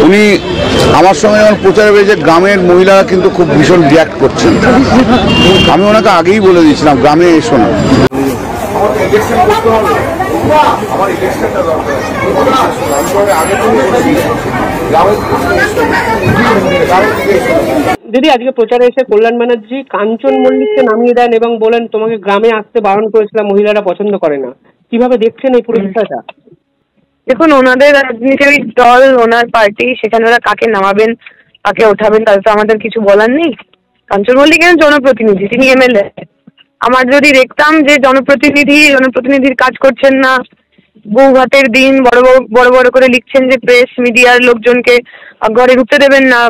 উনি আমার সঙ্গে যখন প্রচারে বেরিয়েছে গ্রামের মহিলারা কিন্তু খুব ভীষণ রিয়াক্ট করছেন। আমি ওনাকে আগেই বলে দিয়েছিলাম গ্রামে এসো না। দিদি, আজকে প্রচারে এসে কল্যাণ ব্যানার্জি কাঞ্চন মল্লিককে নামিয়ে দেন এবং বলেন তোমাকে গ্রামে আসতে বারণ করেছিলাম, মহিলারা পছন্দ করে না। কিভাবে দেখছেন এই পুরো বিষয়টা? দেখুন, ওনাদের রাজনীতির দল, ওনার পার্টি, সেখানে ওরা কাকে নামাবেন কাকে ওঠাবেন তাদের তো আমাদের কিছু বলার নেই। কাঞ্চন মল্লিক জনপ্রতিনিধি, তিনি এমএলএ। আমার যদি দেখতাম যে জনপ্রতিনিধির কাজ করছেন না, বউভাতের দিন বড় বড় করে লিখছেন যে প্রেস মিডিয়ার লোকজনকে ঘরে ঢুকতে দেবেন না,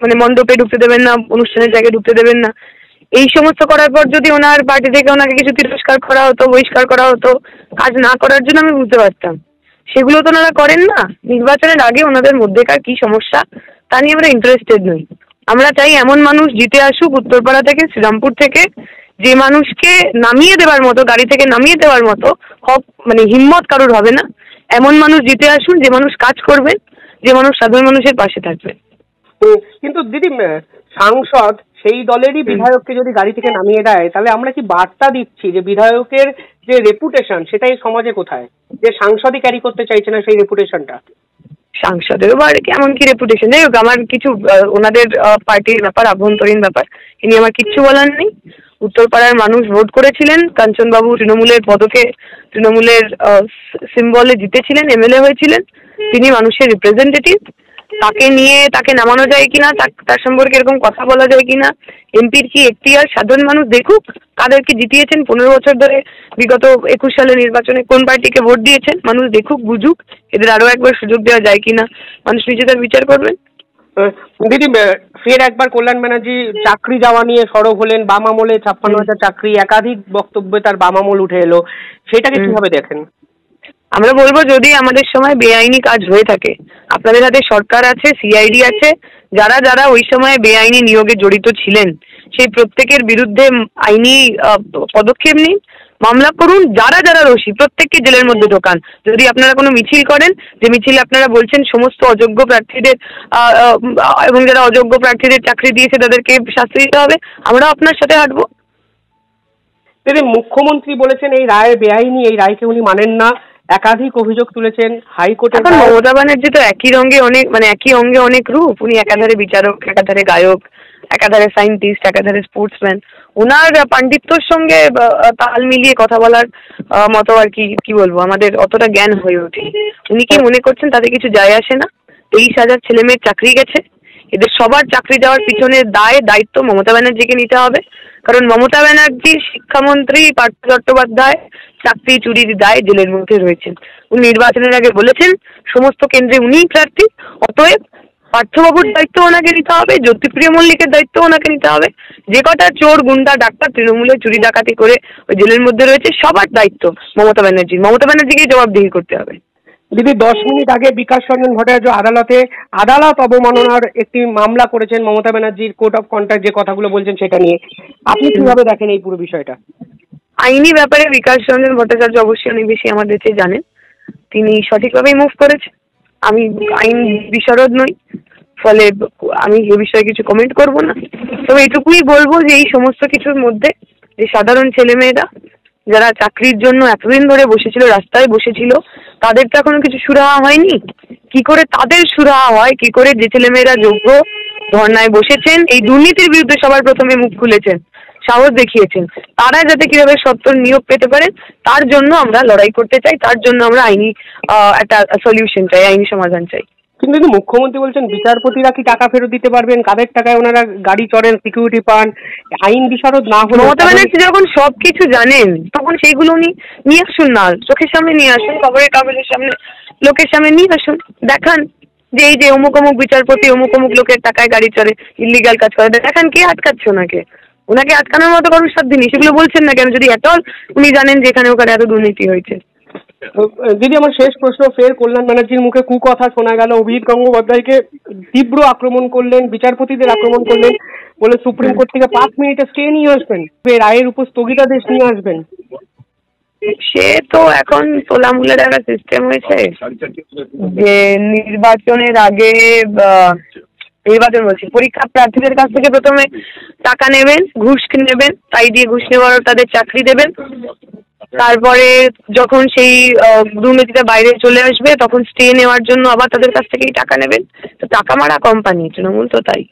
মানে মণ্ডপে ঢুকতে দেবেন না, অনুষ্ঠানের জায়গায় ঢুকতে দেবেন না, এই সমস্ত করার পর যদি ওনার পার্টি থেকে ওনাকে কিছু তিরস্কার করা হতো, বহিষ্কার করা হতো কাজ না করার জন্য, আমি বুঝতে পারতাম। সেগুলো তো ওনারা করেন না। নির্বাচনের আগে ওনাদের মধ্যেকার কি সমস্যা তা নিয়ে আমরা ইন্টারেস্টেড নই। আমরা চাই এমন মানুষ জিতে আসুক উত্তরপাড়া থেকে, শ্রীরামপুর থেকে, যে মানুষকে নামিয়ে দেওয়ার মতো, গাড়ি থেকে নামিয়ে দেওয়ার মতো মানে হিম্মত কারোর হবে না। এমন মানুষ জিতে আসুন যে মানুষ কাজ করবেন, যে মানুষ সাধারণ মানুষের পাশে থাকবে। কিন্তু দিদি, সাংসদ সেই দলেরই বিধায়ককে যদি গাড়ি থেকে নামিয়ে দেয়, তাহলে আমরা কি বার্তা দিচ্ছি যে বিধায়কের যে রেপুটেশন সেটাই সমাজে কোথায়, যে সাংসদই ক্যারি করতে চাইছে না সেই রেপুটেশনটা? সাংসদেরও বাড়ি কেমন কি রেপুটেশন, যাই হোক, আমার কিছু ওনাদের পার্টির ব্যাপার, আভ্যন্তরীণ ব্যাপার, এ নিয়ে আমার কিচ্ছু বলার নেই। উত্তরপাড়ার মানুষ ভোট করেছিলেন, কাঞ্চনবাবু তৃণমূলের পদকে, তৃণমূলের সিম্বলে জিতেছিলেন, এমএলএ হয়েছিলেন, তিনি মানুষের রিপ্রেজেন্টেটিভ। তাকে নিয়ে তাকে নামানো যায় কিনা, তার সম্পর্কে এরকম কথা বলা যায় কিনা, এমপির কি এখতিয়ার, সাধারণ মানুষ দেখুক কাদেরকে জিতিয়েছেন 15 বছর ধরে, বিগত 21 সালের নির্বাচনে কোন পার্টিকে ভোট দিয়েছেন, মানুষ দেখুক বুঝুক, এদের আরো একবার সুযোগ দেওয়া যায় কিনা, মানুষ নিজেদের বিচার করবেন। দিদি, ফের একবার কল্যাণ ব্যানার্জি চাকরি যাওয়া নিয়ে সরব হলেন। বাম আমলে 56,000 চাকরি, একাধিক বক্তব্যে তার বাম আমল উঠে এলো, সেটাকে কিভাবে দেখেন? আমরা বলবো, যদি আমাদের সময় বেআইনি কাজ হয়ে থাকে, আপনাদের হাতে সরকার আছে, সিআইডি আছে, যারা যারা ওই সময় বেআইনি নিয়োগে জড়িত ছিলেন সেই প্রত্যেকের বিরুদ্ধে আইনি পদক্ষেপ নিন, মামলা করুন। যারা যারা দোষী প্রত্যেককে জেলের মধ্যে ঢোকান। যদি আপনারা কোনো মিছিল করেন, যে মিছিলে আপনারা বলছেন সমস্ত অযোগ্য প্রার্থীদের এবং যারা অযোগ্য প্রার্থীদের চাকরি দিয়েছে তাদেরকে শাস্তি দিতে হবে, আমরাও আপনার সাথে হাঁটবো। দিদি, মুখ্যমন্ত্রী বলেছেন এই রায় বেআইনি, এই রায়কে উনি মানেন না, একাধিক অভিযোগ তুলেছেন হাইকোর্টে। এখন মমতা ব্যানার্জি তো একই অঙ্গে অনেক রূপ। উনি একাধারে বিচারক, একাধারে গায়ক, একাধারে সায়েন্টিস্ট, একাধারে স্পোর্টসম্যান। ওনার পাণ্ডিত্যর সঙ্গে তাল মিলিয়ে কথা বলার মতো আর কি বলবো, আমাদের অতটা জ্ঞান হয়ে ওঠে। উনি কি মনে করছেন তাতে কিছু যায় আসে না? 23,000 ছেলেমেয়ের চাকরি গেছে, এদের সবার চাকরি যাওয়ার পিছনে দায়িত্ব মমতা ব্যানার্জিকে নিতে হবে। কারণ মমতা ব্যানার্জি শিক্ষামন্ত্রী পার্থ চট্টোপাধ্যায় চাকরি চুরির দায় জেলের মধ্যে রয়েছেন। উনি নির্বাচনের আগে বলেছেন সমস্ত কেন্দ্রে উনিই প্রার্থী, অতএব পার্থবাবুর দায়িত্ব ওনাকে নিতে হবে, জ্যোতিপ্রিয় মল্লিকের দায়িত্ব ওনাকে নিতে হবে। যে কটা চোর, গুন্ডা, ডাক্তার তৃণমূলে চুরি ডাকাতি করে ওই জেলের মধ্যে রয়েছে, সবার দায়িত্ব মমতা ব্যানার্জিকেই জবাবদিহি করতে হবে। দিদি, 10 মিনিট আগে বিকাশ রঞ্জন ভট্টাচার্য আদালত অবমাননার একটি মামলা করেছেন মমতা ব্যানার্জির কোড অফ কন্ডাক্ট, যে কথাগুলো বলছেন সেটা নিয়ে। আপনি কিভাবে দেখেন এই পুরো বিষয়টা? আইনি ব্যাপারে বিকাশ রঞ্জন ভট্টাচার্য অবশ্যই অনেক বেশি আমাদের চেয়ে জানেন, তিনি সঠিকভাবেই মুভ করেছেন। আমি আইন বিশারদ নই, ফলে আমি এ বিষয়ে কিছু কমেন্ট করব না। তবে এটুকুই বলবো যে এই সমস্ত কিছুর মধ্যে যে সাধারণ ছেলেমেয়েরা যারা চাকরির জন্য এতদিন ধরে বসেছিল, রাস্তায় বসেছিল, তাদের তো এখনো কিছু সুরাহা হয়নি। কি করে তাদের সুরাহা হয়, কি করে যে ছেলেমেয়েরা যোগ্য ধর্নায় বসেছেন, এই দুর্নীতির বিরুদ্ধে সবার প্রথমে মুখ খুলেছেন, সাহস দেখিয়েছেন, তারা যাতে কিভাবে সত্তর নিয়োগ পেতে পারেন তার জন্য আমরা লড়াই করতে চাই, তার জন্য আমরা আইনি একটা সলিউশন চাই, আইনি সমাধান চাই। কিন্তু মুখ্যমন্ত্রী বলছেন বিচারপতিরা কি টাকা ফেরত দিতে পারবেন, কাদের টাকায় ওনারা গাড়ি চড়েন, সিকিউরিটি পান, আইন বিশারদ না হলে। মমতা ব্যানার্জি যখন সবকিছু জানেন তখন সেইগুলো উনি নিয়ে আসুন না, চোখের সামনে নিয়ে আসুন, খবরের কাগজের সামনে, লোকের সামনে নিয়ে আসুন, দেখান যে এই যে অমুক অমুক বিচারপতি অমুক অমুক লোকের টাকায় গাড়ি চড়ে, ইলিগাল কাজ করে, দেখান কে আটকাচ্ছে ওনাকে আটকানোর মতো কারোর সাধ্য নেই। সেগুলো বলছেন না কেন, যদি এতল উনি জানেন যে এখানে ওখানে এত দুর্নীতি হয়েছে। দিদি, আমার শেষ প্রশ্ন, ফের কল্যাণ ব্যানার্জির মুখে কুকথা শোনা গেল। অভিজিৎ গঙ্গোপাধ্যায়কে তীব্র আক্রমণ করলেন, বিচারপতিদের আক্রমণ করলেন, বলে সুপ্রিম কোর্ট থেকে 5 মিনিটে স্টে নিয়ে আসবেন, রায়ের উপর স্থগিতাদেশ নিয়ে আসবেন। সে তো এখন তোলামূলের একটা সিস্টেম হয়েছে যে নির্বাচনের আগে নির্বাচন বলছি পরীক্ষা প্রার্থীদের কাছ থেকে প্রথমে টাকা নেবেন, ঘুষ নেবেন, তাই দিয়ে ঘুষ নেওয়ার তাদের চাকরি দেবেন। তারপরে যখন সেই দুর্নীতিটা বাইরে চলে আসবে তখন স্টে নেওয়ার জন্য আবার তাদের কাছ থেকেই টাকা নেবেন। তো টাকা মারা কোম্পানি তৃণমূল তো তাই।